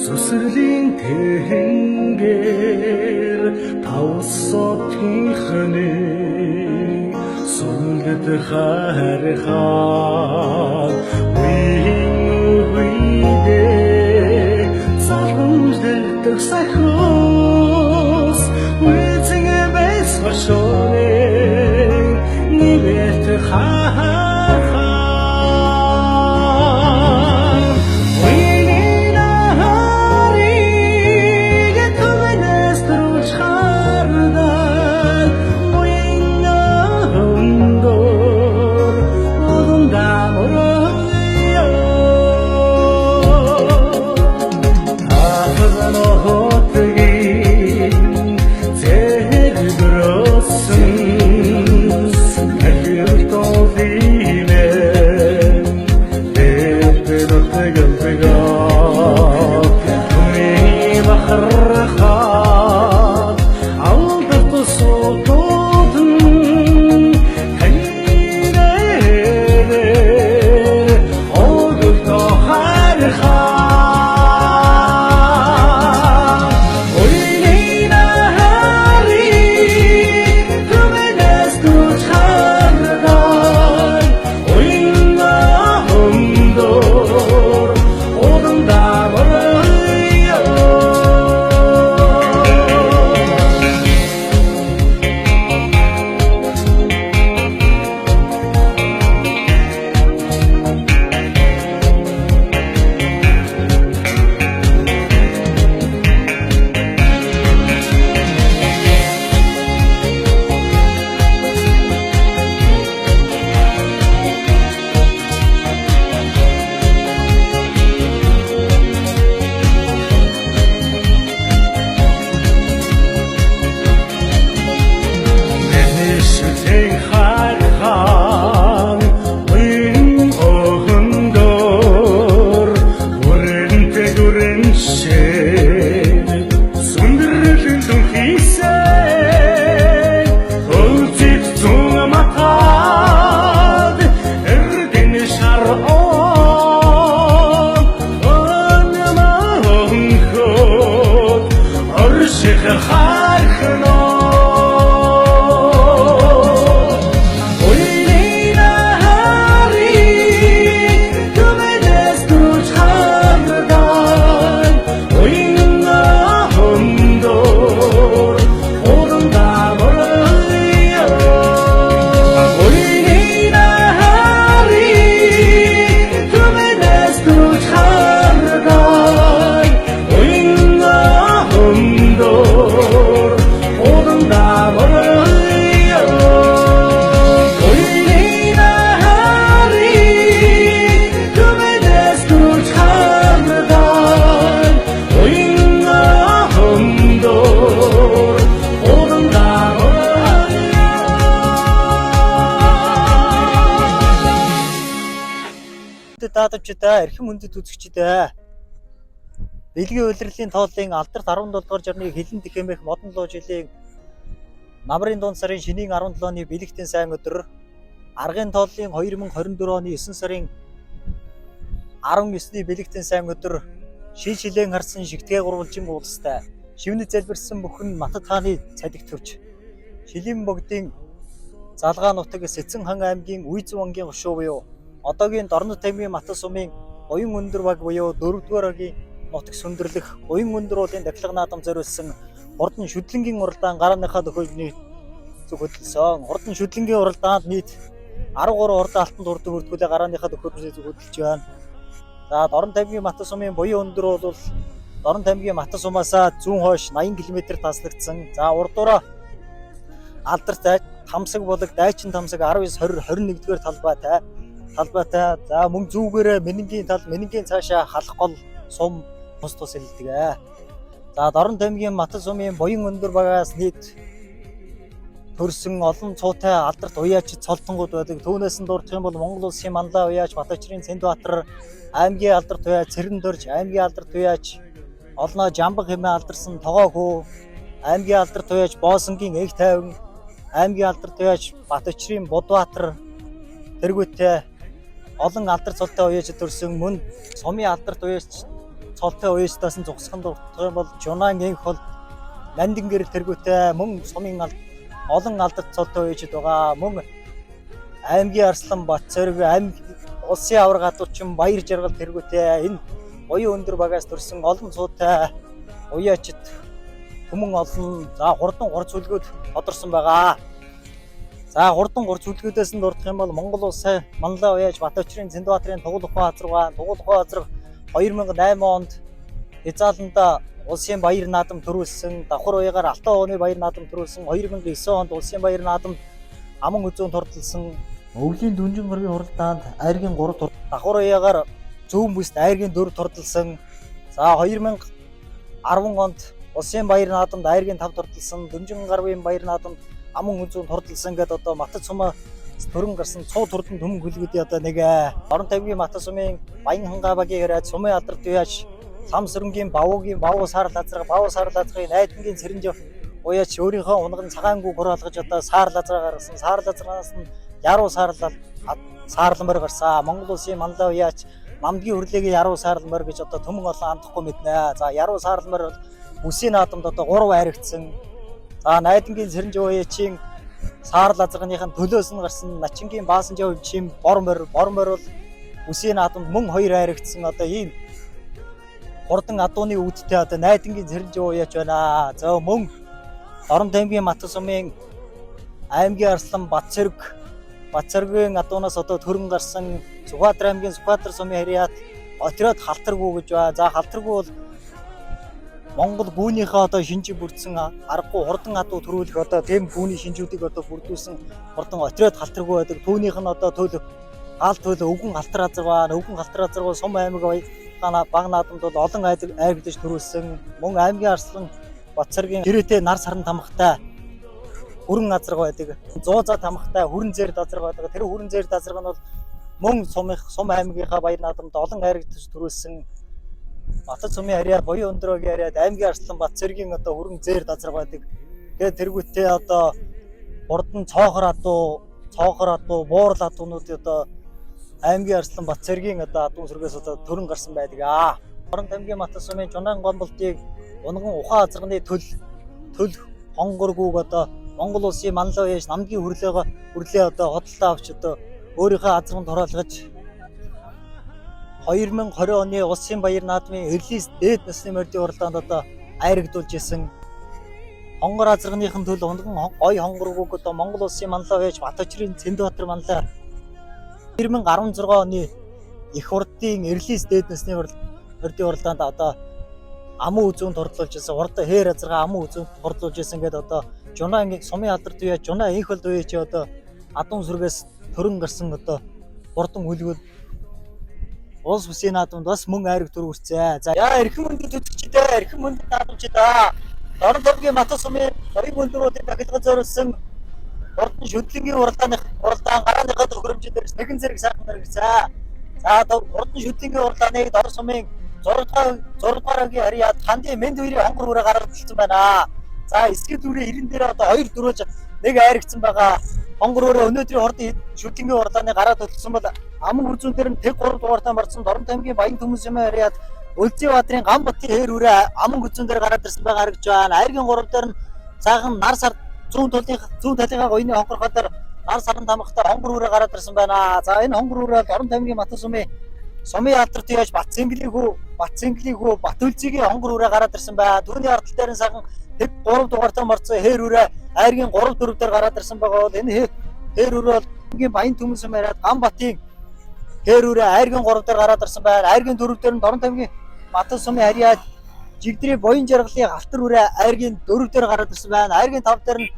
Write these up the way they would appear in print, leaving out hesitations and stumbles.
Сүсрэлийн тэнгэр тавсотынхны сүлгэд харихаа үедээ салхамжлагдах сахиус үецгээ байс башоны нибэт хаа даадавчдаа эрхэм хүндэт үзэгчдээ бэлгийн улирлын тооллын алдарт 17 дугаар жирны хилэн дэхэмэх модон луу жилийн намрын дунд сарын шинийн 17-ны бэлэгтэн сайн өдөр аргын тооллын 2024 оны 9 сарын 19-ний бэлэгтэн сайн өдөр шилэн харсан шигтгэ гурвалжин уулстай шивнэд залбирсан бүхэн Матад хааны цадигт төрж Шилэн богдын залгаа нутаг Сэцэн хан аймгийн Үйзэн вангийн хошуу буюу одоогийн Дорнод тамгийн Матад сумын Буян өндөр баг буюу 4-р агийн нутаг сүндэрлэх Буян өндөр уулын дахилга наадам зориулсан хурдан шүдлэнгийн уралдаан гарааныхаа төхөөлний зүг хөдөлсөн. Хурдан шүдлэнгийн уралдаанд нийт 13 хурдан алтан турдаг бүртгүүлээ гарааныхаа төхөөлний зүг хөдөлж байна. За Дорнод тамгийн Матад сумын Буян өндөр бол Дорнод тамгийн Матад сумаасаа зүүн хойш 80 км таслагдсан. За урдуура алдарт тамсаг болог дайчин тамсаг 19 20 21-р талбайтай за мөн зүүгээрээ Мэнингийн цаашаа халах гол сум тус илдэг. За Дорнод тамгийн Матад сумын Буян өндөр багаас нийт төрсэн олон цуутай алдарт уяач цолтонгууд байдаг. Түүнээс нь дурдах юм бол Монгол улсын Манлай уяач Батбаатарын Цэндбаатар, аймгийн алдарт уяач Цэрэн Дорж, аймгийн алдарт уяач Олноо Жамбаг хэмээн алдарсан Тогоо хүү, аймгийн алдарт уяач Боосонгийн Эг тайван, аймгийн алдарт уяач Батбаатарын Будбаатар тэргүүтээ олон алдарт цолтой уяач төрсэн мөн сумын алдарт уяач цолтой уястаас нь зогсохын дуртай юм бол Жунан инх бол Нандин гэрэл тэргүүтэй мөн сумын олон алдарт цолтой уяжид байгаа. Мөн аймгийн Арслан Батцэрэг улсын авраг гадуучин баяр жаргал тэргүүтэй энэ оюун өндөр багаас төрсэн олон цуутай уяачид хүмүүн олон за хурдан гур зүйлгүүд тодорсон байгаа. За хурдан гур зүйлгүүдээс нь дурдах юм бол Монгол улсын Манлай уяаж Батбаатарын Цэндбаатарын Тугуулхай азраг 2008 онд Хязааланда улсын баяр наадам төрүүлсэн, давхар уяагаар Алтан ууны баяр наадам төрүүлсэн, 2009 онд улсын баяр наадам аман үзүүн турталсан, өвлийн дүнжин горгийн хуралдаанд айргийн 3 давхар уяагаар зүүн бүст айргийн 4 турталсан. За 2010 онд улсын баяр наадамд айргийн 5 турталсан, дүнжин гаргийн баяр наадамд аман үзүүн турталсан гэдэг одоо Матад сумаа төрөн гарсан цуу турдан төмөн хөлгүүдийн одоо нэг орон тайвгийн Матад сумын Баян хангаа багийн хараад сумын алдарт уяаж Самсрынгийн Бавуу саарл азрагын найдангийн Цэрэнжив уяач өөрийнхөө унган цагаангүй гур алгаж одоо саарл азраг гаргасан. Саарл азрагаас нь яруу саарламөр гарсан. Монгол улсын Манлай уяач намдгийн хөрлөгийн яруу саарламөр гэж одоо төмөн олон андахгүй мэднэ. За яруу саарламөр бол бүсийн наадамд одоо 3 хайрагдсан. За найдангийн Цэрэнжив уяачийн саарл азрагынхын төлөөс нь гарсан Начингийн Баасанжав чим бормор бол бүсийн наадамд мөн 2 хайрагдсан. Одоо ийм хурдан адууны үүдтэй одоо найдангийн Цэрэнжив уяач байна. За мөн Орон таймгийн Матад сумын аймгийн Арслан Батцэргийн адуунаас одоо төрөн гарсан Сүхбаатар аймгийн Сүхбаатар сумын харьяат Отроод Халтаргуу гэж байна. За Халтаргуу бол Монгол гүүнийхээ одоо шинжиг бүрдсэн аргагүй хурдан адуу төрүүлэх одоо тэм гүүний шинжүүдийг одоо бүрдүүлсэн хурдан Отроод Халтаргуу байдаг. Түүнийх нь одоо төлөв өвгөн Халтар азар байна. Өвгөн Халтар азар сум аймаг баг наадамд бол олон айргдаж төрүүлсэн. Мөн аймгийн Арслан Батцэргийн гэрээтэй нар саран тамхтай хүрэн азраг байдаг. 100 за тамхтай хүрэн зэр азраг байдаг. Тэр хүрэн зэр азраг нь бол мөн сум аймгийнхаа баяр наадамд олон айргдаж төрүүлсэн. Матад сумын харьяа боёо өндрөөгийн харьяад аймгийн Арслан Батцэргийн одоо хүрэн зэр азраг байдаг. Тэгээд тэргүүтээ одоо хурдан цоохор адуу буурал адуунууд одоо аймгийн Арслан Батцэргийн одоо адуун сүргээс одоо төрөн гарсан байдаг. Орон таймгийн Матад сумын Жунан гомболтыг унган ухаан азрагны төл хонгоргүйг одоо Монгол улсын Манлай уяаж намдгийн хөрлөө одоо хөдөлтөө авч одоо өөрийнхөө азрагт хураалгаж 2020 оны улсын баяр наадмын эрлис дээд насны мордын уралдаанд одоо айрагдуулж исэн. Хонгор азрагныхын төл унган ой хонгоргүйг одоо Монгол улсын Манлай уяаж Батбаатарын Цэндбаатар Манлай 2016 оны их хурдын эрлис дээд насны мордын уралдаанд одоо аман үзүүн турдлуулж исэн. Урд хээр азрага аман үзүүн турдлуулж исэн гэдэг одоо Жунан сумын алдарт уяаж Жунан инх бол уяаж одоо адуун сүргээс төрөн гарсан одоо хурдан хөлгүүд улс бүсийн наадамд бас мөн айраг төр үрцээ. За яа эрхэм мөндөд төдөгчдөө эрхэм мөндөд наадамчдаа Орон таймгийн Матад сумын оюун өндрүүдийг дахилгаж зориулсан хурдан шүтлэнгийн уралдаан гарааныхаа тохиромжтой нэгэн зэрэг сайхан хэрэгцээ. За хурдан шүтлэнгийн уралдааныг Дор сумын 6 дугаар ангийн харьяат Хандын Мэнд хоёрын хонгор хүрээ гаргагдсан байна. За эсгэр дүрээ 90 дээр одоо 2 дөрөж нэг айрагдсан байгаа. Хонгор хүрээ өнөөдрийн хурдан шүтлэнгийн уралдааны гараад төлсөн бол аман үрзүүн дээр нь тэг 3 дугаартаа марсан Орон таймгийн Баян төмөн сумын харьяат Өлзий баатрын Гамбатын хээр хүрээ аман үрзүүн дээр гараад ирсэн байгаа харагдж байна. Айргийн 3 дээр нь цаахан нар сар зүүн талынхаа гоёны хонгорхоо дээр нар саран тамхтай хонгор хүрээ гараад ирсэн байна. За энэ хонгор хүрээ Орон таймгийн Матад сумын алдарт уяаж Батцэнгэлийг Батөлзигийн хонгор хүрээ гараад ирсэн байна. Түүний ардтал дээр нь сахан тэг 3 дугаартаа марцсан хээр хүрээ айргийн 3 4 дээр гараад ирсэн байгаа бол энэ хээр хүрээ бол Баян төмөн сумын харьяат Гамбатын хээр хүрээ айргийн 3 дээр гараад ирсэн байна. Айргийн 4 дээр нь Орон таймгийн Матад сумын харьяат Жигдрийн боён жаргалын Халтар хүрээ айргийн 4 дээр гараад ирсэн байна. Айргийн 5 дээр нь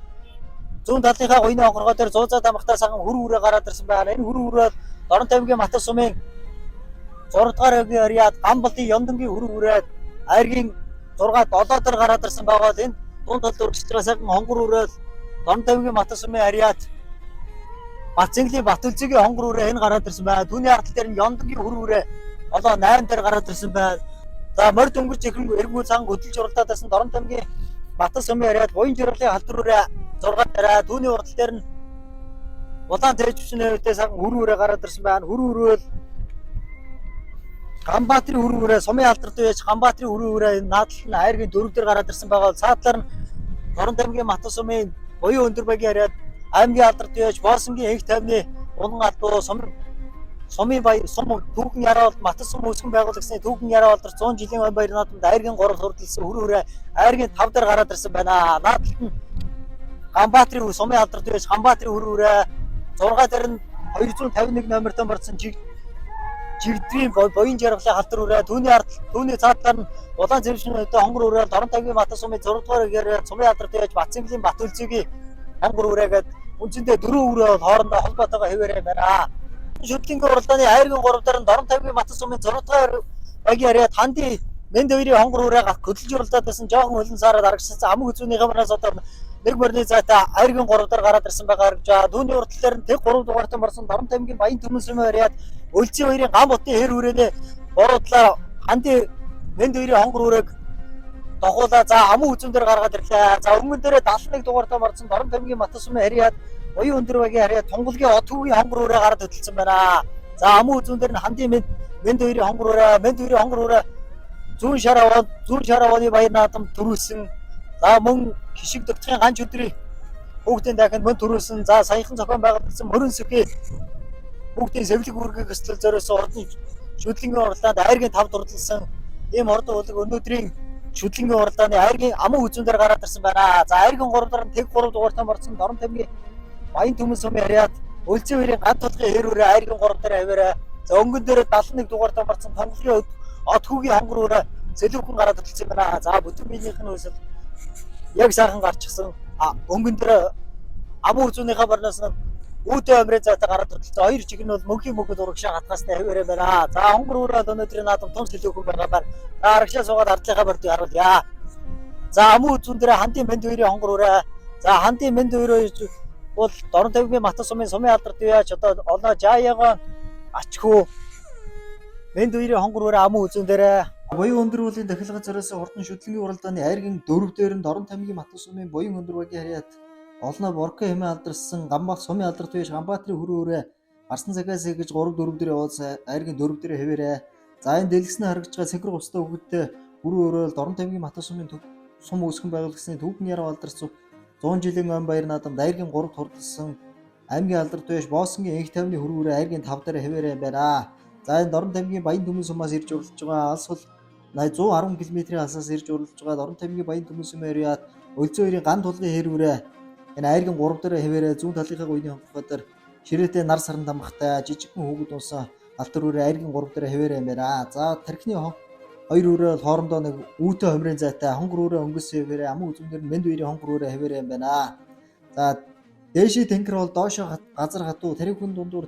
зүүн талынхаа гоёны хонгоргоо дээр 100 за тамхтай сахан хүр хүрээ гараад ирсэн байна. Энэ хүр хүрээ Орон таймгийн Матад сумын 6 дугаар ангийн харьяат Гамбалтын Ёндонгийн хүр хүрээд айргийн 6 7 дээр гараад ирсэн байгаа. Энэ дунд тал өргөжлөрөөс хонгор хүрээд Орон таймгийн Матад сумын харьяат Батцэнгэлийн Батөлзигийн хонгор хүрээ энэ гараад ирсэн байна. Түүний ардтал дээр нь Ёндонгийн хүр хүрээ одоо 8 дээр гараад ирсэн байна. За морд өнгөрч эргүү цан хөдөлж уралдаадаас нь Орон таймгийн Матад сумын харьяат Буян жаргалын Халтар хүрээ 6 дараа түүний уралдал дээр нь Улаан тайвчны үедээ сахан хүр хүрээ гараад ирсэн байна. Хүр хүрээ Ганбаатарын хөрөөрөө сумын алдарт байж Ганбаатарын хөрөөрөө наадал нь айргийн дөрөв дээр гараад ирсэн байгаа. Цаатлаар нь Дорн тамгийн Матас сумын буян өндөр багийн хараад аймгийн алдарт байж Боорсонгийн их тайвны улан албуу сумын бай сум түүхэн яраа бол Матас сум үүсгэн байгуулагчны түүхэн яраа болдор 100 жилийн ой баяр наадамд айргийн 3 хурдлсан хөрөөрөө айргийн 5 дээр гараад ирсэн байна. Наадалд нь Ганбаатарын сумын алдарт байж Ганбаатарын хөрөөрөө 6 дээр нь 251 номертой борсон жигдрийн боён жаргалын халтар үрээ түүний цаатлаар нь улаан зэрэгшин хонгор үрээ Дорн тамгийн Матас сумын 6 дугаар гэгээр сумын алдарт байж Батцэнгэлийн Бат үлзигийн хонгор үрээгээд үндсэндээ 4 үрээ хоорондоо холбоотойгоо хэвээрээ байна. Шүтлэнгийн уралдааны айргийн 3 дээр нь Дорн тамгийн Матас сумын 6 дугаар багийн хараад ханди Мэнд хоёрын хонгор үрээ хөдөлж уралдаад байсан жоохон хөлн сараад арагшсан амг үзүүний хамраас одоо нэг мөрний зайтай айргийн 3 дээр гараад ирсэн байгаа гэж байна. Түүний урд талаар нь тэг 3 дугаартай марсан Дорн тамгийн Баян Түмэн сумын хараад Өлзий хоёрын гам бутны хэр үрээний бороодлоо ханди Мэнд хоёрын хонгор үрээг дохуулаа. За амун үзүүн дээр гаргаад ирлээ. За өмнө дээрээ 71 дугаартай марсан Дорн тамгийн Матас сумын хараад буян өндөр багийн хараад Тунгалгийн Од хүүгийн хонгор үрээ гараад хөдөлсөн байна. За амун үзүүн дээр нь ханди Мэнд хоёрын хонгор үрээ зүүн шаравны баяр наадам төрүүлсэн. За мөн хишиг дөгтгийн ганч өдрийн хүүхдийн дахинд мөн төрүүлсэн. За саяхан зохион байгуулсан мөрөн сүхий хүүхдийн сэвлэг үүргийг өсөлт зориулсан ордны шүтлэнгийн уралдаанд айргийн 5 дурлалсан. Ийм ордон улаг өнөөдрийн шүтлэнгийн уралдааны айргийн амун үзүүн дээр гараад ирсэн байна. За айргийн 3 дараа тэг 3 дугаартай борсон Дорн тамгийн Баян Түмэн сумын хараад Өлзий хоёрын ганц толгын хэр үрээ айргийн 3 дээр хаваараа. За өнгөн дээр 71 дугаартай борсон Тунгалгийн Од хүүгийн хонгор үрээ Сэлүүхэн гараад хөдөлсөн байна. За бүтэн биенийх нь үсэл яг сайхан гарчихсан. Өнгөн дээр амун үзүүнийхээ барнаас нь үүдээ амрын зайтай гараад хөдөлсөн. Хоёр чиг нь бол мөнхийн мөгөд урагшаа хатгаастай хэвээрээ байна. За хонгор үрээ өнөөдрийн наадам тун Сэлүүхэн байгаа байна. За арагшаа суугаад ардлынхаа бордыг харуулъя. За амун үзүүн дээр хандын Мэнд хоёрын хонгор үрээ. За хандын Мэнд хоёроо бол Дорн тамгийн Матас сумын алдарт яаж одоо олоо жаяагаа ачхүү Мэнд хоёрын хонгор үрээ амун үзүүн дээр буян өндөр уулын дахилгад зориулсан хурдан шүтлэнгийн уралдааны айргийн 4 дээр нь Дорн тамгийн Матас сумын буян өндөр багийн хараад олноо борко хэмээн алдарсан Ганбаат сумын алдарт байж Ганбаатарын хөрөөрөө Арсан цагаас гэж 3 4 дээр явуулсан айргийн 4 дээр хэвээрээ. За энэ дэлгэснээ харагч байгаа сэгэр густай хөвгөдтэй хөрөөрөө Дорн тамгийн Матас сумын сум үүсгэн байгуулагчны түүхэн яраа алдарсан 100 жилийн ой баяр наадамд айргийн 3-т хурдлсан аймгийн алдарт байж Боосонгийн их тайвны хөрөөрөө айргийн 5 дээр хэвээрээ байна. За энэ Дорн тамгийн Баян Түмэн сумаас ирж уралж байгаа алс бол 110 км-ийн алсаас ирж уралж байгаа Дорн тамгийн Баян Түмэн сумын хараад Өлзий хоёрын ган тулгын хэр үрээ энэ айргийн 3 дээр хэвээрээ зүүн талынхаа гүйний хонхгоор ширээтэй нар саран дамгахтай жижигхэн хүүгүүд унсан алтар үрээ айргийн 3 дээр хэвээрээ юм байна. За тархины хоёр үрээ бол хоорондоо нэг үүтэй хомрын зайтай хонгор үрээ өнгөс хэвээрээ амун үзүүнээр Мэнд хоёрын хонгор үрээ хэвээрээ юм байна. За дээшээ тэнгэр бол доошоо газар хатуу тархин дундуур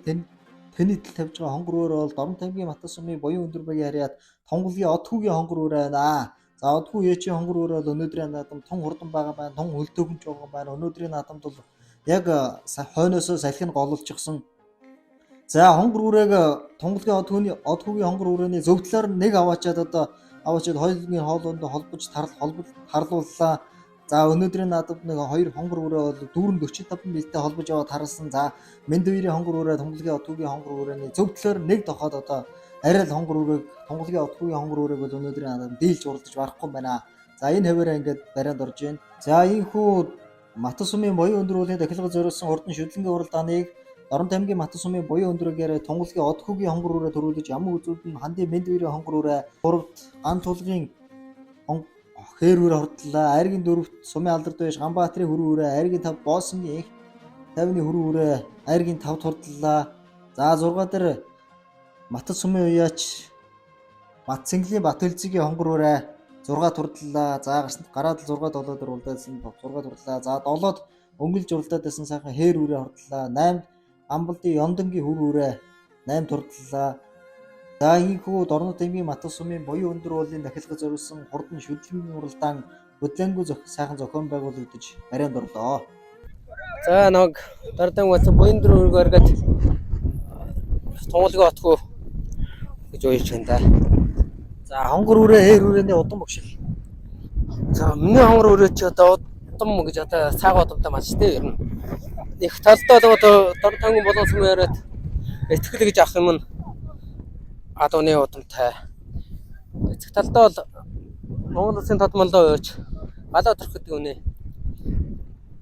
тэний тал тавьж байгаа хонгор үрээ бол Дорн тамгийн Матас сумын буян өндөр багийн хараад Тунгалгийн Од хүүгийн хонгор үрээ байна. За Од хүү ээжийн хонгор үрээ бол өнөөдрийн наадам тун хурдан байгаа байна. Тун хөлтөөгөнч байгаа байна. Өнөөдрийн наадамд бол яг хойноосоо салхи нь гололчихсон. За хонгор үрээг Тунгалгийн Од хүүгийн хонгор үрээний зөв талаар нэг аваачаад хоёулын хоолонд холбож тарлууллаа. За өнөөдрийн наадамд нэг хоёр хонгор үрээ бол дүүрэн 45 милтэй холбож яваад харсан. За Мэнд хоёрын хонгор үрээ Тунгалгийн Од хүүгийн хонгор үрээний зөв талаар нэг дохоод одоо арай л хонгор үрээг Тунгалгийн Од хүүгийн хонгор үрээг бол өнөөдрийн наадамд дийлж уралдаж барахгүй байна. За энэ хэвээрээ ингээд барианд орж байна. За энэ хүү Матас сумын буян өндөр уулын дахилгад зориулсан хурдан шүтлэнгийн уралдааныг Дорн тамгийн Матас сумын буян өндөрөөр Тунгалгийн Од хүүгийн хонгор үрээ төрүүлж амун үзүүд нь хандын Мэнд хоёрын хонгор үрээ 3-т ган тулгын хэр үрээ хордлоо. Айргийн 4-т сумын алдарт байж Ганбаатарын хөрөө үрээ айргийн 5 Боосонгийн их тайвны хөрөө үрээ айргийн 5-т хордлоо. За 6 дээр Матас сумын уяач Батцэнгэлийн Бат үлзигийн хонгор үрээ 6 турдлаа. За гараад 6 7 дээр уралдаасан 6 турдлаа. За 7-д өнгөлж уралдаад байсан сайхан хээр үрээ хордлоо. 8 Амбалдын Ёндонгийн хөрөө үрээ 8 турдлаа. За ийхүү Дорн тамгийн Матас сумын буян өндөр уулын дахилгад зориулсан хурдан шүтлэнгийн уралдаан хөдлөнгөө сайхан зохион байгуулагдаж барианд орлоо. За нэг Дорн тамгийн буян өндөр уулгааргаад Тунгалгийн Од хүү гэж уйлж байна да. За хонгор үрээ хээр үрээний удам багшил. За миний хонгор үрээ чи одоо удам гэж одоо цаг удамтай маш тий ер нь. Их талдаа одоо Дорн тамгийн болон сумын яриад итгэл гэж авах юм нь адууны удамтай. Эцэг талдаа бол Монгол Улсын тодмолоо ойч галаа төрөх гэдэг үнэ.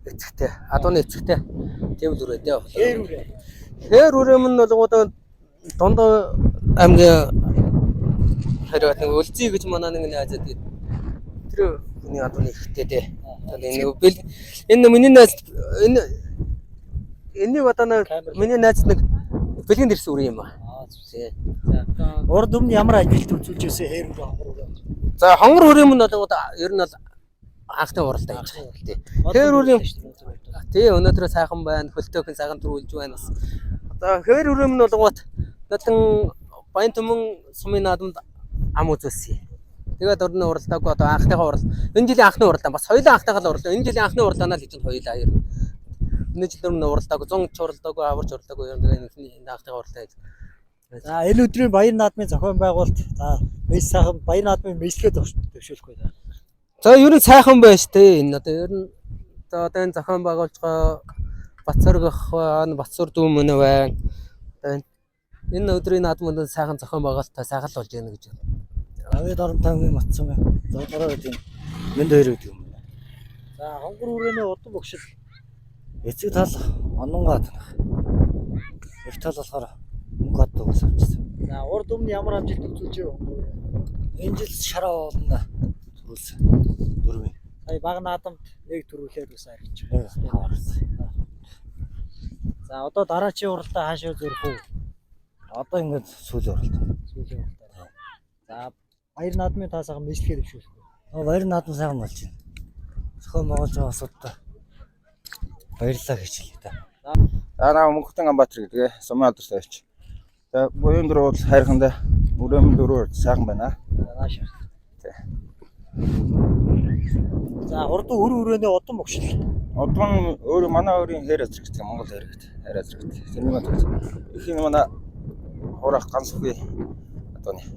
Эцэгтэй, адууны эцэгтэй. Тийм л үрээд яа. Хээр үрэм нь бол Дондоо аймгийн хариуат нэг үлзий гэж манай нэг найз байдаг. Тэр хүний адууны ихтэй дээ. Энэ миний найз энэ одоо миний найз нэг бэлгэнд ирсэн үр юм аа. За урд өмнө ямар ажилт үзүүлж байсан хээр үр хонгор үр. За хонгор үрэм нь бол ер нь бол анхны уралдаа гэж байна. Тий. Хээр үрэм тий өнөөдөр сайхан байна. Хөлтөөхөн сайхан төрүүлж байна бас. За хээр үрэм нь бол Natang Баян Түмэн сумын наадамд ам үзүүлсэн. Тэгээд өрнө уралдааг одоо анхныхаа урал. Энэ жилийн анхны уралдаа бас хоёулаа анхныхаа уралдаа. Энэ жилийн анхны уралдаанаа л хийж хоёулаа ер нь. Энэ жил өрнө уралдааг 100 ч уралдааг аварч уралдааг ер нь энэ анхныхаа уралдаа. За энэ өдрийн Баян наадмын зохион байгуулалт за мэс сайхан Баян наадмын мэдлэгээ төвшүүлэхгүй. За ер нь сайхан байна шүү дээ. Энэ одоо ер нь одоо энэ зохион байгуулж байгаа Бацаргах Бацар дүү мөнө байна. Энэ өдрийн наадмын сайхан зохион байгуулалтаа сайхан л болж байна гэж байна. Авид оронтойн матсан байна. Зодороо гэдэг мэд хоёр гэдэг юм байна. За хонгор үрээний удам өгшил эцэг тал ононгоод байна. Их тал болохоор мөнгөд өгс авчихсан. За урд өмнө ямар амжилт үзүүлж хонгор энэ жил шараа ууланда төрүүлсэн. Дөрвийн. Сая баг наадамд нэг төрүүлээд бас арич. За одоо дараачийн уралдаа хаашаа зөрөх үү? Одоо ингэж сүүлийн уралдаа. За баяр наадмын та сайхан мэдлэгээ дэвшүүлэх. Баяр наадам сайхан болж байна. Зохион байгуулж байгаа асуудаа баярлалаа гэж хэлье та. За наа Мөнхтэн Амбатар гэдэг сумын алдартай авч. За буян дөрөв бол хайрхандаа өрөөм дөрөөр сайхан байна. Наашаа. За урд өрөөний удам өгшил. Удам өөр манай өөрийн хээр азраг гэдэг Монгол хээр гэдэг. Хээр азраг гэдэг. Тэнийг мань их энэ манай хурах ганц үгүй адууны их.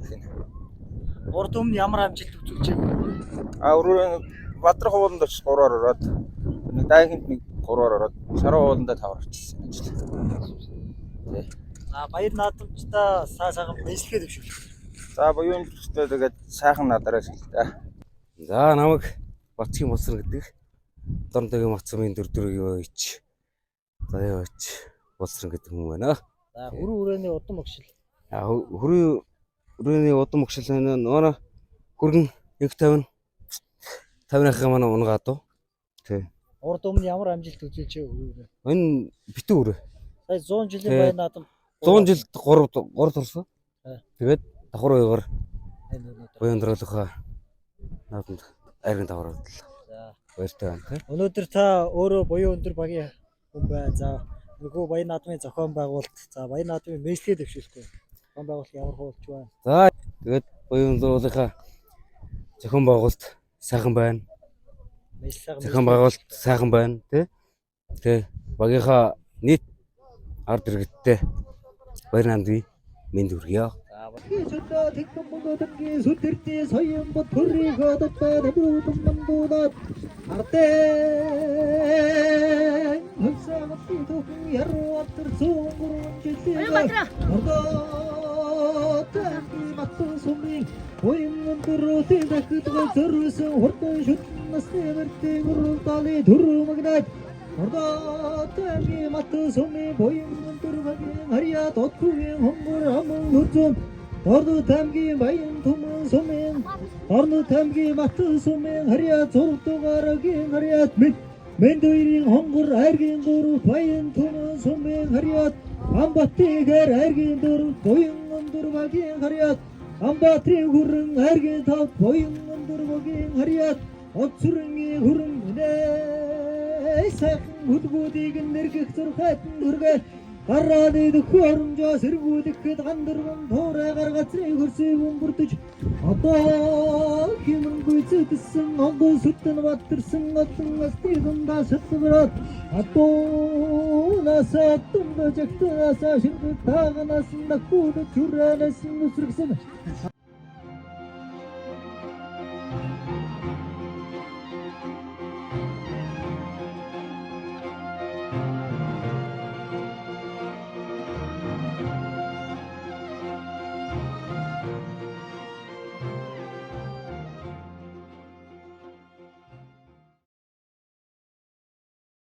Урд өмнө ямар амжилт үзүүлж байв? Өрөө Бадрах ууланд очиж 3-оор ороод нэг дайханд нэг 3-оор ороод Шараа ууланда 5-оор очсон ажил. Тий. За баяр наадамчдаа сайхан мэдлэгээ дэвшүүлэх. За буян дөрөвтэй тэгээд сайхан надараа шилдэг. За намайг Батгийн Мосрон гэдэг Дорнодогийн Мацмын дөрдөргийн ойч. За ойч Мосрон гэдэг хүн байна. За хүрээний удам өгшил. Хүрээний удам өгшил нөө хөргөн 150 50-ынхаа манай унгаа дуу. Тий. Урд өмнө ямар амжилт үзүүлж байв? Энэ битүү өрөө. Сая 100 жилийн баяр наадам 100 жилд 3 турсан. Тэгээд давхар уягаар энэ буян дөрөлхөө наадамд айрын давхар орлоо. За баяртай байна тий. өнөөдөр та өөрөө буян өндөр багийн хүн байна. За нөгөө баяр наадмын зохион байгуулалт за баяр наадмын мэдлэгээ дэвшүүлэхгүй. Зохион байгуулалт ямар хуулж байна? За тэгээд буян дөрөлхөө зохион байгуулалт сайхан байна. Зохион байгуулалт сайхан байна тий. Тэ багийнхаа нийт ард иргэдтэй баяр наадмын мэнд хүргэе. Чөтө тэгхэн богодгийн сүтэрти соён бод хүрээ дотоод бүрдэн мандууд артэ хөлсөг титхэн яруу төр зүүн жилээ ордоо матсан сумын буян дөрөв дахид зөрсөн хурдан шүтнэс нэмэртэй гурвали төрмөгнөд ордоо тэми матсан сумын буян дөрвгийн харьяа дотгүйн хонгор амун нүцэн Ордо тамгийн Баян Түмэн сумын Ордо тамгийн Матсан сумын харьяа зургдугаарагийн харьяат мэнд хоёрын хонгор айргийн дөрөв Баян Түмэн сумын харьяат Амбатыгээр айргийн дөрөв буян өндөр багийн харьяат Амбатрын хүрэн айргийн тав буян өндөр багийн харьяат Оцрынгийн хүрэн нэ сайхан хөдгүүдийг нэргэх зурхайтан хүргээ Гарааны дөхөөрөмжөө сэргүүлэхэд гандарган туурай гаргацрыг хөрсөйг өнгөрдөж одоо хэмэнгүй зэтсэн онгой сүтэн баттэрсэн олон астигундаа сэтбэрат одоо насаа тумдаж актаасаа шингэг тааганаас накууд чүрэнэс нүсрэгсэн